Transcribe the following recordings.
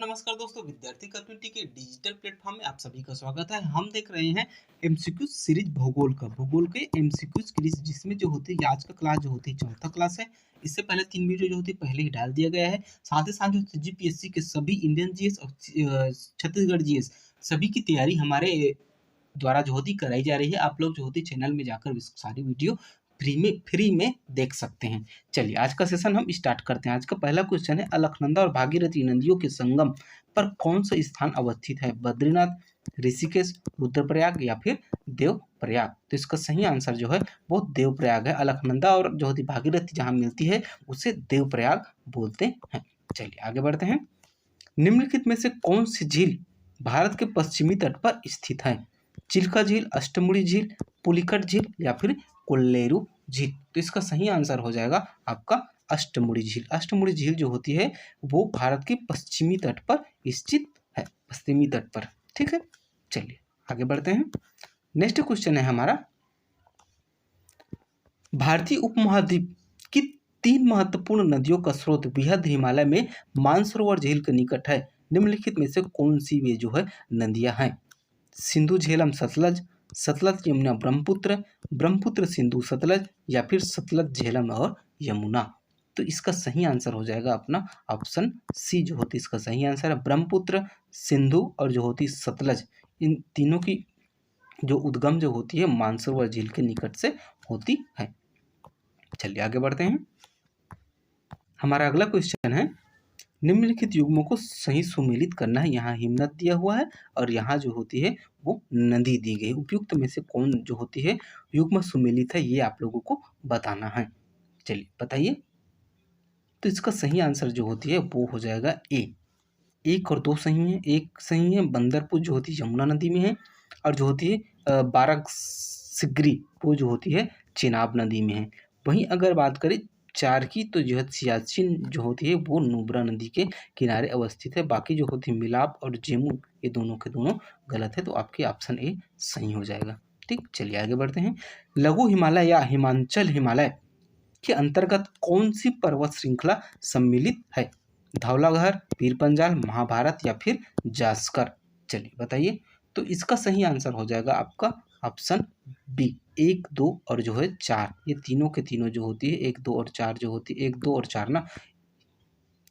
नमस्कार दोस्तों, विद्यार्थी कम्युनिटी के डिजिटल प्लेटफॉर्म में आप सभी का स्वागत है। हम देख रहे हैं एमसीक्यू सीरीज भूगोल के एमसीक्यू सीरीज, जिसमें जो होती है आज का क्लास जो होती है चौथा क्लास है। इससे पहले 3 वीडियो जो होती है पहले ही डाल दिया गया है। साथ ही साथ जो सीजीपीएससी के सभी इंडियन जीएस और छत्तीसगढ़ जीएस सभी की तैयारी हमारे द्वारा जो होती कराई जा रही है। आप लोग जो होती चैनल में जाकर सारी वीडियो फ्री में देख सकते हैं। चलिए आज का सेशन हम स्टार्ट करते हैं। आज का पहला क्वेश्चन है, अलकनंदा और भागीरथी नदियों के संगम पर कौन सा स्थान अवस्थित है? बद्रीनाथ, ऋषिकेश, रुद्रप्रयाग या फिर देवप्रयाग? तो इसका सही आंसर जो है वो देवप्रयाग है। अलकनंदा और जो होती भागीरथी जहाँ मिलती है उसे देवप्रयाग बोलते हैं। चलिए आगे बढ़ते हैं। निम्नलिखित में से कौन सी झील भारत के पश्चिमी तट पर स्थित है? चिल्का झील, अष्टमुड़ी झील, पुलिकट झील या फिर कोल्लेरू झील? तो इसका सही आंसर हो जाएगा आपका अष्टमुड़ी झील। अष्टमुड़ी झील जो होती है वो भारत के पश्चिमी तट पर स्थित है, पश्चिमी तट पर। ठीक है, चलिए आगे बढ़ते हैं। नेक्स्ट क्वेश्चन है हमारा, भारतीय उपमहाद्वीप की 3 महत्वपूर्ण नदियों का स्रोत बृहद हिमालय में मानसरोवर झील के निकट है। निम्नलिखित में से कौन सी वे जो है नदियां हैं? सिंधु झेलम सतलज, सतलज यमुना ब्रह्मपुत्र, ब्रह्मपुत्र सिंधु सतलज या फिर सतलज झेलम और यमुना? तो इसका सही आंसर हो जाएगा अपना ऑप्शन सी जो होती है इसका सही आंसर है। ब्रह्मपुत्र, सिंधु और जो होती सतलज, इन तीनों की जो उद्गम जो होती है मानसरोवर झील के निकट से होती है। चलिए आगे बढ़ते हैं। हमारा अगला क्वेश्चन है, निम्नलिखित युग्मों को सही सुमेलित करना है। यहाँ हिमनद दिया हुआ है और यहाँ जो होती है वो नदी दी गई। उपयुक्त में से कौन जो होती है युग्म सुमेलित है, ये आप लोगों को बताना है। चलिए बताइए। तो इसका सही आंसर जो होती है वो हो जाएगा ए। 1 और 2 सही है। 1 सही है, बंदरपुर जो होती है यमुना नदी में है और जो होती है बारासिगरी वो जो होती है चेनाब नदी में है। वहीं अगर बात करें 4 की, तो जो है सियाचिन जो होती है वो नुब्रा नदी के किनारे अवस्थित है। बाकी जो होती है मिलाप और जेमू, ये दोनों के दोनों गलत है, तो आपके ऑप्शन ए सही हो जाएगा। ठीक, चलिए आगे बढ़ते हैं। लघु हिमालय या हिमांचल हिमालय के अंतर्गत कौन सी पर्वत श्रृंखला सम्मिलित है? धौलाधार, पीरपंजाल, महाभारत या फिर जास्कर? चलिए बताइए। तो इसका सही आंसर हो जाएगा आपका ऑप्शन बी, 1, 2 और जो है 4। ये तीनों के तीनों जो होती है 1, 2 और 4 जो होती है 1, 2 और 4 ना,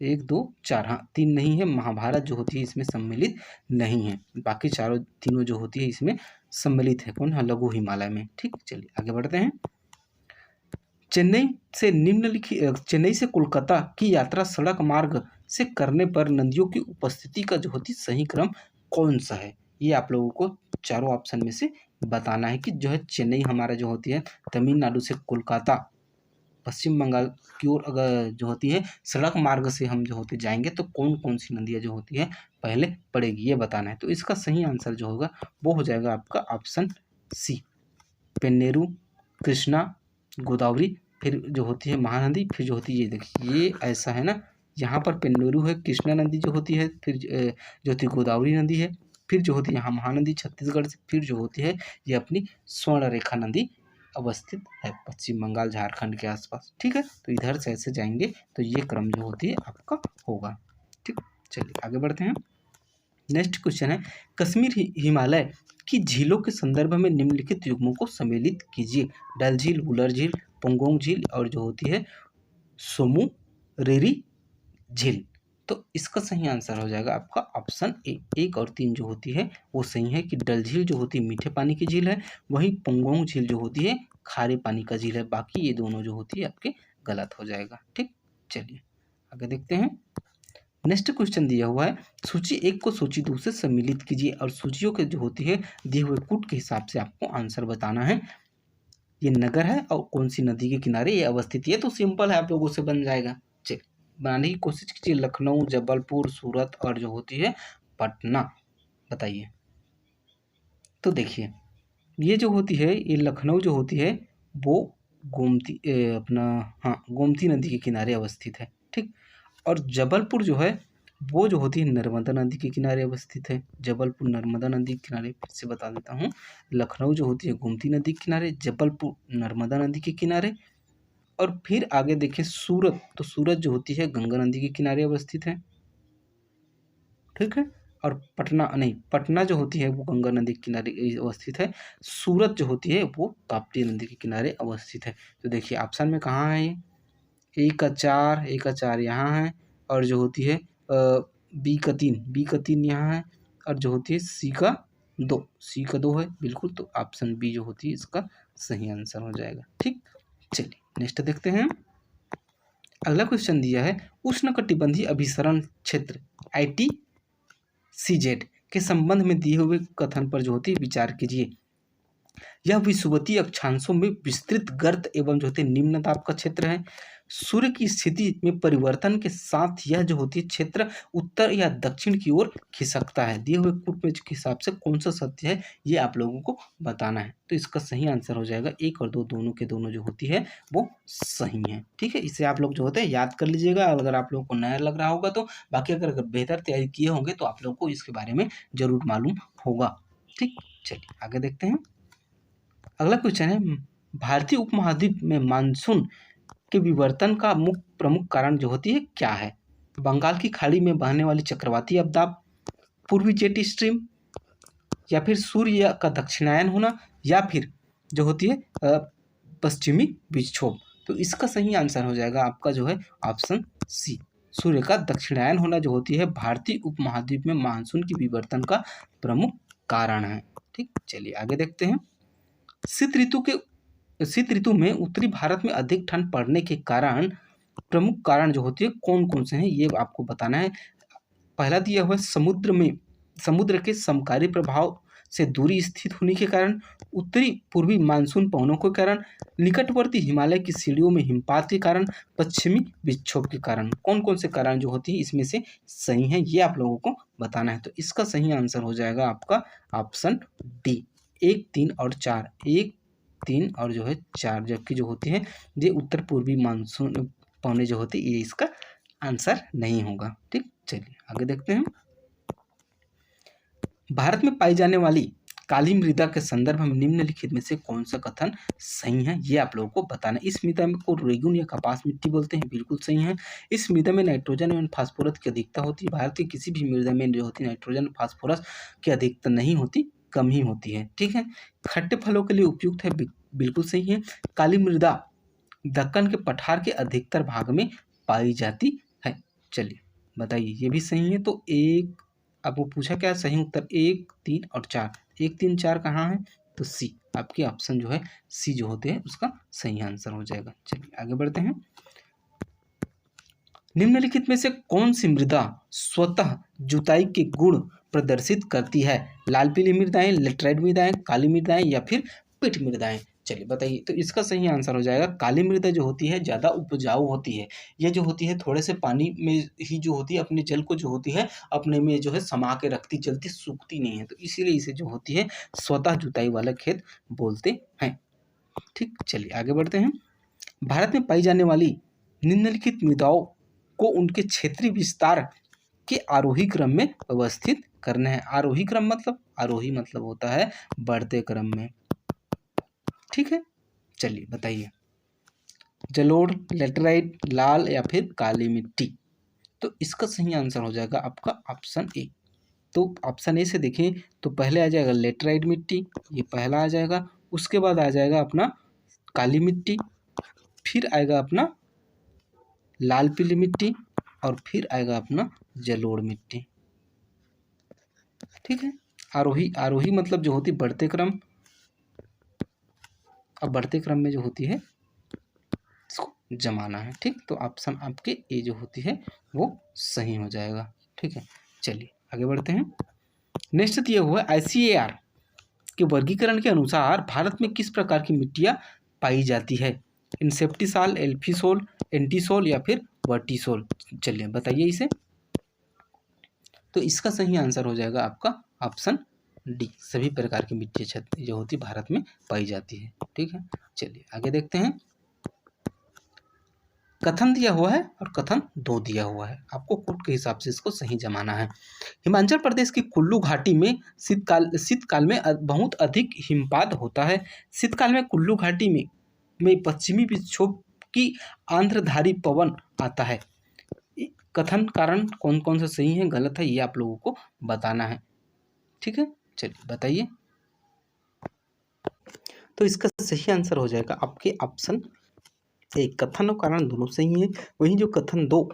1, 2, 4, हाँ 3 नहीं है। महाभारत जो होती है इसमें सम्मिलित नहीं है। बाकी चारों तीनों जो होती है इसमें सम्मिलित है। कौन? हाँ, लघु हिमालय में। ठीक, चलिए आगे बढ़ते हैं। चेन्नई से कोलकाता की यात्रा सड़क मार्ग से करने पर नदियों की उपस्थिति का जो होती सही क्रम कौन सा है? ये आप लोगों को चारों ऑप्शन में से बताना है कि जो है चेन्नई हमारा जो होती है तमिलनाडु से कोलकाता पश्चिम बंगाल की ओर अगर जो होती है सड़क मार्ग से हम जो होते जाएंगे तो कौन कौन सी नदियाँ जो होती है पहले पड़ेगी, ये बताना है। तो इसका सही आंसर जो होगा वो हो जाएगा आपका ऑप्शन सी, पेन्नेरू, कृष्णा, गोदावरी, फिर जो होती है महानदी, फिर जो होती है ये देखिए ये ऐसा है ना, यहाँ पर पेन्नेरू है, कृष्णा नदी जो होती है, फिर जो होती है गोदावरी नदी है, फिर जो होती है यहाँ महानदी छत्तीसगढ़ से, फिर जो होती है ये अपनी स्वर्ण रेखा नदी अवस्थित है पश्चिम बंगाल झारखंड के आसपास। ठीक है, तो इधर से ऐसे जाएंगे तो ये क्रम जो होती है आपका होगा। ठीक, चलिए आगे बढ़ते हैं। नेक्स्ट क्वेश्चन है, कश्मीर हिमालय की झीलों के संदर्भ में निम्नलिखित युग्मों को सम्मिलित कीजिए। डल झील, वुलर झील, पंगोंग झील और जो होती है सोमुरेरी झील? तो इसका सही आंसर हो जाएगा आपका ऑप्शन ए। 1 और 3 जो होती है वो सही है कि डल झील जो होती है मीठे पानी की झील है, वहीं पंगोंग झील जो होती है खारे पानी का झील है। बाकी ये दोनों जो होती है आपके गलत हो जाएगा। ठीक, चलिए आगे देखते हैं। नेक्स्ट क्वेश्चन दिया हुआ है, सूची 1 को सूची 2 से सम्मिलित कीजिए और सूचियों के जो होती है दिए हुए कूट के हिसाब से आपको आंसर बताना है। ये नगर है और कौन सी नदी के किनारे ये अवस्थित है, तो सिंपल है, आप लोगों से बन जाएगा। चलिए बनाने की कोशिश कीजिए। लखनऊ, जबलपुर, सूरत और जो होती है पटना, बताइए। तो देखिए ये जो होती है ये लखनऊ जो होती है वो गोमती गोमती नदी के किनारे अवस्थित है। ठीक, और जबलपुर जो है वो जो होती है नर्मदा नदी के किनारे अवस्थित है। जबलपुर नर्मदा नदी के किनारे, फिर से बता देता हूँ, लखनऊ जो होती है गोमती नदी के किनारे, जबलपुर नर्मदा नदी के किनारे। और फिर आगे देखिए सूरत, तो सूरत जो होती है गंगा नदी के किनारे अवस्थित है। ठीक है। और पटना नहीं, पटना जो होती है वो गंगा नदी के किनारे अवस्थित है। सूरत जो होती है वो ताप्ती नदी के किनारे अवस्थित है। तो देखिए ऑप्शन में कहाँ है ये, ए का 4 यहाँ है, और जो होती है बी का 3 यहाँ है, और जो होती है सी का 2 है बिल्कुल। तो ऑप्शन बी जो होती है इसका सही आंसर हो जाएगा। ठीक, चलिए नेक्स्ट देखते हैं। अगला क्वेश्चन दिया है, उष्णकटिबंधीय अभिसरण क्षेत्र ITCZ के संबंध में दिए हुए कथन पर जो होती है विचार कीजिए। यह विषुवतीय अक्षांशों में विस्तृत गर्त एवं जो होती है निम्न दाब का क्षेत्र है। सूर्य की स्थिति में परिवर्तन के साथ यह जो होती है क्षेत्र उत्तर या दक्षिण की ओर खिसकता है। दिए हुए फुटप्रिंट के हिसाब से कौन सा सत्य है ये आप लोगों को बताना है। तो इसका सही आंसर हो जाएगा 1 और 2 दोनों के दोनों जो होती है वो सही है। ठीक है, इसे आप लोग जो होते हैं याद कर लीजिएगा अगर आप लोगों को नया लग रहा होगा तो। बाकी अगर बेहतर तैयारी किए होंगे तो आप लोगों को इसके बारे में जरूर मालूम होगा। ठीक, चलिए आगे देखते हैं। अगला क्वेश्चन है, भारतीय उपमहाद्वीप में मानसून के विवर्तन का प्रमुख कारण जो होती है क्या है। बंगाल की खाड़ी में बहने वाली चक्रवाती अवदाब, पूर्वी जेट स्ट्रीम, या फिर सूर्य का दक्षिणायन होना, या फिर जो होती है पश्चिमी विक्षोभ। तो इसका सही आंसर हो जाएगा आपका जो है ऑप्शन सी, सूर्य का दक्षिणायन होना जो होती है भारतीय उपमहाद्वीप में मानसून की विवर्तन का प्रमुख कारण है। ठीक, चलिए आगे देखते हैं। शीत ऋतु में उत्तरी भारत में अधिक ठंड पड़ने के कारण प्रमुख कारण जो होती है कौन कौन से हैं ये आपको बताना है। पहला दिया हुआ समुद्र के समकारी प्रभाव से दूरी स्थित होने के कारण, उत्तरी पूर्वी मानसून पवनों के कारण, निकटवर्ती हिमालय की सीढ़ियों में हिमपात के कारण, पश्चिमी विक्षोभ के कारण। कौन कौन से कारण जो होती है इसमें से सही है ये आप लोगों को बताना है। तो इसका सही आंसर हो जाएगा आपका ऑप्शन डी, 1, 3 और 4, 1, 3 और जो है 4, जबकि जो होती है ये उत्तर पूर्वी मानसून पवनें जो होती है ये इसका आंसर नहीं होगा। ठीक, चलिए आगे देखते हैं। भारत में पाई जाने वाली काली मृदा के संदर्भ में निम्नलिखित में से कौन सा कथन सही है ये आप लोगों को बताना है। इस मृदा को रेगुन या कपास मिट्टी बोलते हैं, बिल्कुल सही है। इस मृदा में नाइट्रोजन एवं फास्फोरस की अधिकता होती है। भारत की किसी भी मृदा में जो होती है नाइट्रोजन फास्फोरस की अधिकता नहीं होती, कम ही होती है। ठीक है, खट्टे फलों के लिए उपयुक्त है, बिल्कुल सही है। काली मृदा दक्कन के पठार के अधिकतर भाग में पाई जाती है। चलिए बताइए ये भी सही है। तो एक आपको पूछा क्या सही उत्तर, 1, 3 और 4, 1, 3, 4 कहाँ है तो सी, आपके ऑप्शन जो है सी जो होते हैं उसका सही आंसर हो जाएगा। चलिए आगे बढ़ते हैं। निम्नलिखित में से कौन सी मृदा स्वतः जुताई के गुण प्रदर्शित करती है। लाल पीली मृदाएं, लेटराइट मृदाएं, काली मृदाएं या फिर पीठ मृदाएं। चलिए बताइए। तो इसका सही आंसर हो जाएगा काली मृदा जो होती है ज़्यादा उपजाऊ होती है। ये जो होती है थोड़े से पानी में ही जो होती है अपने जल को जो होती है अपने में जो है समा के रखती, जल्दी सूखती नहीं है। तो इसीलिए इसे जो होती है स्वतः जुताई वाला खेत बोलते हैं। ठीक, चलिए आगे बढ़ते हैं। भारत में पाई जाने वाली निम्नलिखित मृदाओं को उनके क्षेत्रीय विस्तार के आरोही क्रम में व्यवस्थित करना है। आरोही मतलब होता है बढ़ते क्रम में। ठीक है, चलिए बताइए। जलोढ़, लेटराइट, लाल या फिर काली मिट्टी। तो इसका सही आंसर हो जाएगा आपका ऑप्शन ए। तो ऑप्शन ए से देखें तो पहले आ जाएगा लेटराइट मिट्टी, ये पहला आ जाएगा। उसके बाद आ जाएगा अपना काली मिट्टी, फिर आएगा अपना लाल पीली मिट्टी, और फिर आएगा अपना जलोढ़ मिट्टी। ठीक है, आरोही मतलब जो होती बढ़ते क्रम, अब बढ़ते क्रम में जो होती है इसको जमाना है। ठीक, तो ऑप्शन आपके ए जो होती है वो सही हो जाएगा। ठीक है, चलिए आगे बढ़ते हैं। नेक्स्ट दिया हुआ ICAR के वर्गीकरण के अनुसार भारत में किस प्रकार की मिट्टियाँ पाई जाती है। इंसेप्टिसाल, एल्फीसोल, एंटीसोल या फिर वर्टिसोल। चलिए बताइए इसे। तो इसका सही आंसर हो जाएगा आपका ऑप्शन डी, सभी प्रकार की मिट्टी जो होती है भारत में पाई जाती है। ठीक है, चलिए आगे देखते हैं। कथन दिया हुआ है और कथन 2 दिया हुआ है, आपको कोड के हिसाब से इसको सही जमाना है। हिमाचल प्रदेश की कुल्लू घाटी में शीतकाल में बहुत अधिक हिमपात होता है। शीतकाल में कुल्लू घाटी में पश्चिमी विक्षोभ की आंध्रधारी पवन आता है। कथन कारण कौन कौन सा सही है गलत है ये आप लोगों को बताना है। ठीक है, चलिए बताइए। तो इसका सही आंसर हो जाएगा आपके ऑप्शन एक, कथन और कारण दोनों सही है। वहीं जो कथन 2